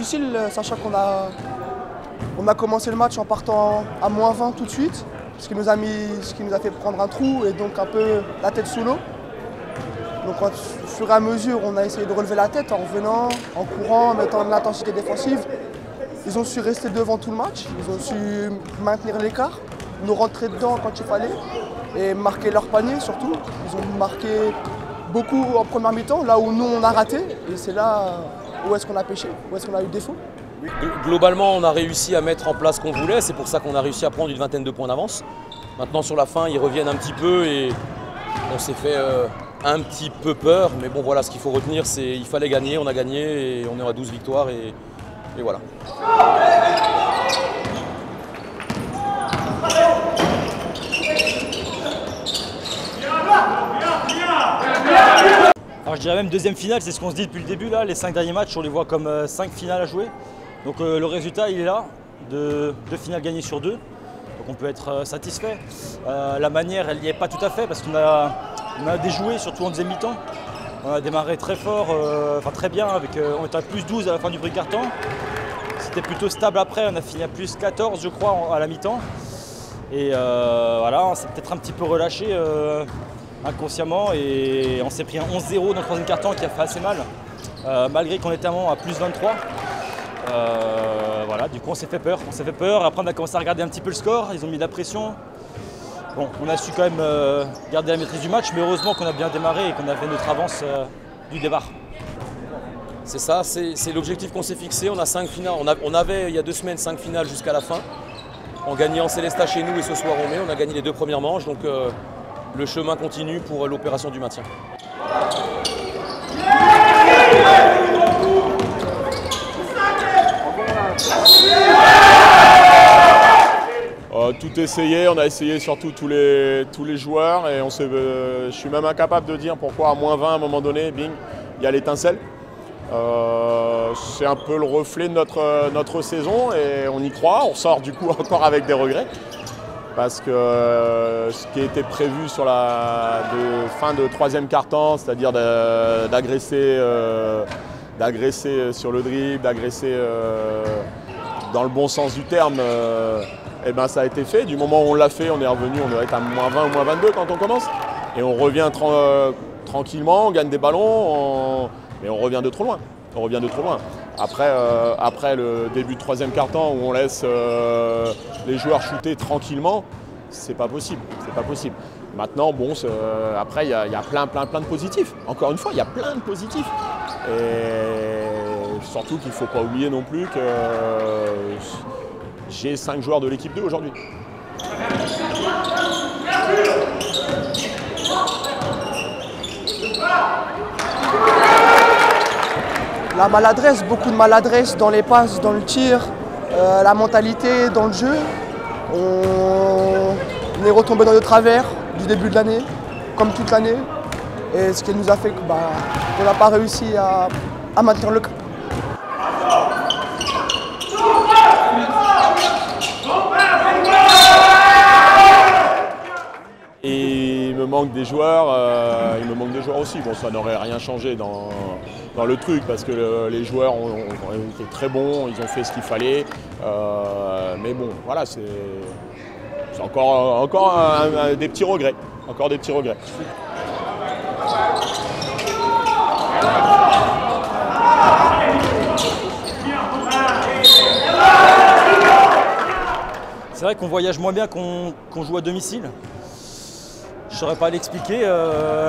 difficile, sachant qu'on a commencé le match en partant à -20 tout de suite, ce qui nous a fait prendre un trou et donc un peu la tête sous l'eau. Donc au fur et à mesure, on a essayé de relever la tête en revenant, en courant, en mettant de l'intensité défensive. Ils ont su rester devant tout le match, ils ont su maintenir l'écart, nous rentrer dedans quand il fallait et marquer leur panier surtout. Ils ont marqué beaucoup en première mi-temps, là où nous on a raté, et c'est là où est-ce qu'on a pêché, où est-ce qu'on a eu défaut. Globalement, on a réussi à mettre en place ce qu'on voulait, c'est pour ça qu'on a réussi à prendre une vingtaine de points d'avance. Maintenant sur la fin, ils reviennent un petit peu et on s'est fait un petit peu peur, mais bon voilà, ce qu'il faut retenir, c'est qu'il fallait gagner, on a gagné et on est à 12 victoires et voilà. Alors je dirais même deuxième finale, c'est ce qu'on se dit depuis le début là, les 5 derniers matchs on les voit comme 5 finales à jouer. Donc le résultat il est là, deux finales gagnées sur 2, donc on peut être satisfait. La manière elle n'y est pas tout à fait parce qu'on a déjoué surtout en deuxième mi-temps. On a démarré très fort, enfin très bien, on était à +12 à la fin du premier quart-temps. C'était plutôt stable après, on a fini à +14 je crois à la mi-temps. Et voilà, on s'est peut-être un petit peu relâché inconsciemment et on s'est pris un 11-0 dans le troisième quart-temps qui a fait assez mal, malgré qu'on était à +23. Voilà, du coup on s'est fait peur, après on a commencé à regarder un petit peu le score, ils ont mis de la pression. Bon, on a su quand même garder la maîtrise du match, mais heureusement qu'on a bien démarré et qu'on avait notre avance du départ. C'est ça, c'est l'objectif qu'on s'est fixé, on a 5 finales, on avait il y a 2 semaines 5 finales jusqu'à la fin. En gagnant Célestat chez nous et ce soir on met, on a gagné les 2 premières manches, donc le chemin continue pour l'opération du maintien. Tout essayé, on a essayé surtout tous les joueurs et je suis même incapable de dire pourquoi à -20 à un moment donné, bing, il y a l'étincelle. C'est un peu le reflet de notre saison et on y croit, on sort du coup encore avec des regrets. Parce que ce qui était prévu sur la fin de troisième quart-temps, c'est-à-dire d'agresser sur le dribble, d'agresser dans le bon sens du terme, et ben ça a été fait. Du moment où on l'a fait, on est revenu, on doit être à -20 ou -22 quand on commence. Et on revient tranquillement, on gagne des ballons, mais on revient de trop loin. On revient de trop loin. Après le début de troisième quart-temps où on laisse les joueurs shooter tranquillement, c'est pas possible. C'est pas possible. Maintenant, bon, après, il y a plein de positifs. Encore une fois, il y a plein de positifs. Et surtout qu'il ne faut pas oublier non plus que j'ai 5 joueurs de l'équipe 2 aujourd'hui. La maladresse, beaucoup de maladresse dans les passes, dans le tir, la mentalité, dans le jeu. On est retombé dans le travers du début de l'année, comme toute l'année. Et ce qui nous a fait qu'on n'a pas réussi à maintenir le cap. Et il me manque des joueurs, aussi. Bon, ça n'aurait rien changé dans le truc parce que les joueurs ont été très bons, ils ont fait ce qu'il fallait. Mais bon, voilà, c'est encore des petits regrets. Encore des petits regrets. C'est vrai qu'on voyage moins bien qu'on joue à domicile. Je ne saurais pas l'expliquer,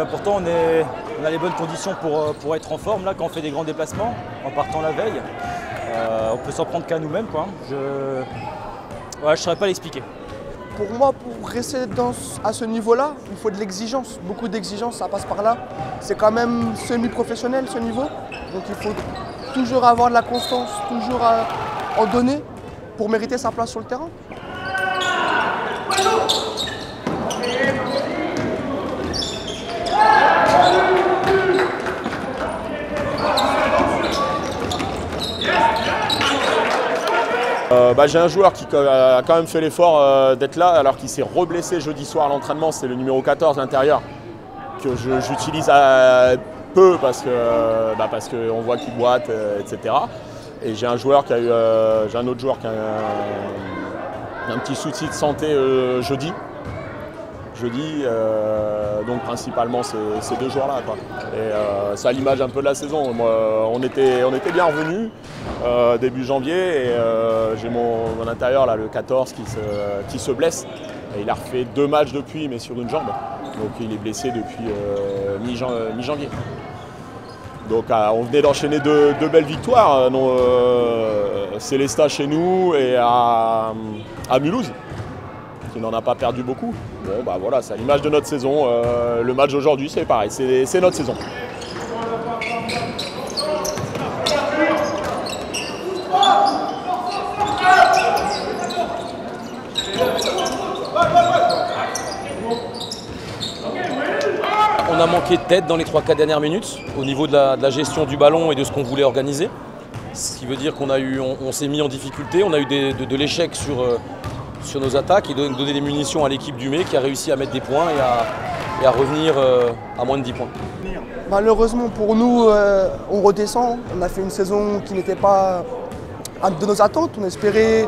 pourtant on a les bonnes conditions pour être en forme là quand on fait des grands déplacements en partant la veille. On peut s'en prendre qu'à nous-mêmes, quoi. Je ne saurais pas l'expliquer. Pour moi, pour rester à ce niveau-là, il faut de l'exigence, beaucoup d'exigence, ça passe par là. C'est quand même semi-professionnel ce niveau, donc il faut toujours avoir de la constance, toujours en donner pour mériter sa place sur le terrain. J'ai un joueur qui a quand même fait l'effort d'être là alors qu'il s'est reblessé jeudi soir à l'entraînement, c'est le numéro 14 l'intérieur que j'utilise peu parce qu'on voit qu'il boite, etc. Et j'ai un autre joueur qui a un petit souci de santé jeudi. Donc principalement ces 2 joueurs-là. Et c'est à l'image un peu de la saison. Moi, on était bien revenus début janvier et j'ai mon intérieur, là, le 14, qui se blesse. Et il a refait 2 matchs depuis, mais sur une jambe. Donc il est blessé depuis mi-janvier. Donc on venait d'enchaîner 2 belles victoires. Célestat chez nous et à Mulhouse, qui n'en a pas perdu beaucoup. Bon bah voilà, c'est à l'image de notre saison. Le match d'aujourd'hui c'est pareil, c'est notre saison. On a manqué de tête dans les 3-4 dernières minutes au niveau de la gestion du ballon et de ce qu'on voulait organiser. Ce qui veut dire on s'est mis en difficulté, on a eu de l'échec sur nos attaques et donné des munitions à l'équipe du Mai qui a réussi à mettre des points et à revenir à moins de 10 points. Malheureusement pour nous, on redescend. On a fait une saison qui n'était pas de nos attentes. On espérait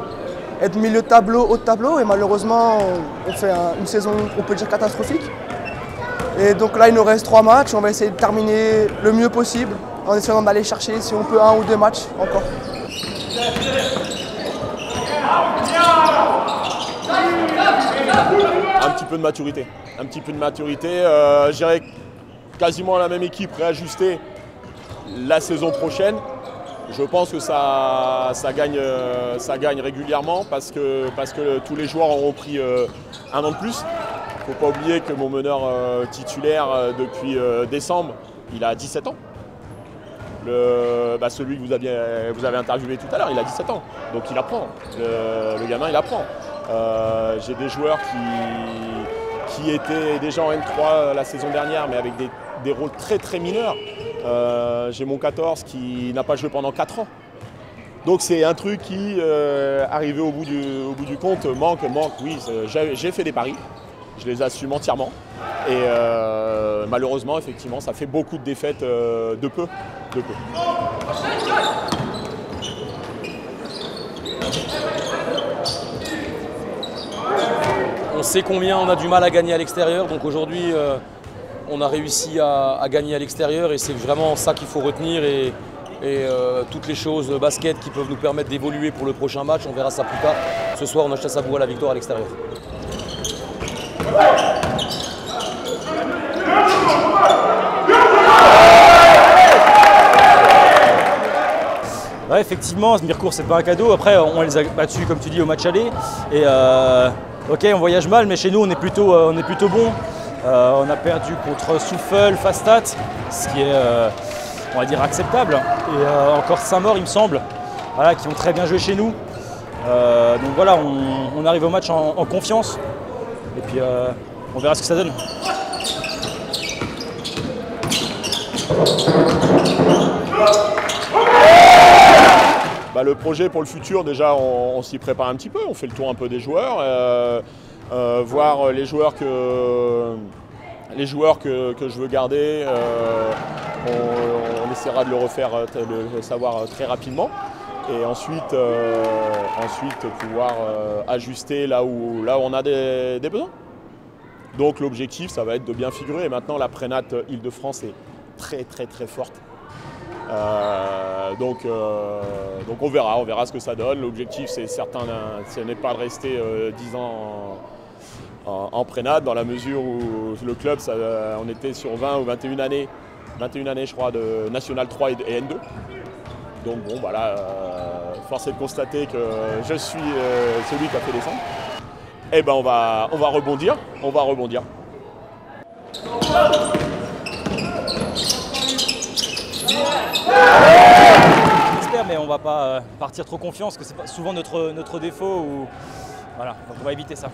être milieu de tableau, haut de tableau et malheureusement on fait une saison, on peut dire, catastrophique. Et donc là il nous reste 3 matchs, on va essayer de terminer le mieux possible en essayant d'aller chercher si on peut 1 ou 2 matchs encore. Un petit peu de maturité. Je dirais quasiment la même équipe réajustée la saison prochaine. Je pense que ça gagne régulièrement parce que tous les joueurs auront pris 1 an de plus. Il ne faut pas oublier que mon meneur titulaire depuis décembre, il a 17 ans. Celui que vous avez interviewé tout à l'heure, il a 17 ans. Donc il apprend. Le gamin, il apprend. J'ai des joueurs qui étaient déjà en N3 la saison dernière, mais avec des rôles très très mineurs. J'ai mon 14 qui n'a pas joué pendant 4 ans. Donc c'est un truc qui, arrivé au bout du compte, manque. Oui, j'ai fait des paris. Je les assume entièrement. Et malheureusement, effectivement, ça fait beaucoup de défaites de peu. On sait combien on a du mal à gagner à l'extérieur. Donc aujourd'hui, on a réussi à gagner à l'extérieur et c'est vraiment ça qu'il faut retenir. Et toutes les choses basket qui peuvent nous permettre d'évoluer pour le prochain match, on verra ça plus tard. Ce soir, on a chassé à Savoie la victoire à l'extérieur. Ouais, effectivement, Mirecourt, c'est pas un cadeau. Après, on les a battus, comme tu dis, au match aller. Et ok, on voyage mal, mais chez nous, on est plutôt bon. On a perdu contre Souffle, Fastat, ce qui est, on va dire, acceptable. Et encore Saint-Maur, il me semble, voilà, qui ont très bien joué chez nous. Donc voilà, on arrive au match en confiance. Et puis, on verra ce que ça donne. Le projet pour le futur, déjà, on s'y prépare un petit peu. On fait le tour un peu des joueurs, voir les joueurs que je veux garder. On essaiera de le savoir très rapidement. Et ensuite pouvoir ajuster là où on a des besoins. Donc l'objectif, ça va être de bien figurer. Et maintenant, la Prénat Île-de-France est très très très forte. Donc on verra ce que ça donne. L'objectif, c'est certain, ce n'est pas de rester 10 ans en Prénat, dans la mesure où le club, on était sur 20 ou 21 années je crois, de National 3 et N2. Donc bon, voilà, force est de constater que je suis celui qui a fait descendre. Et ben on va rebondir. J'espère, mais on va pas partir trop confiance, parce que c'est souvent notre défaut. Voilà, donc on va éviter ça.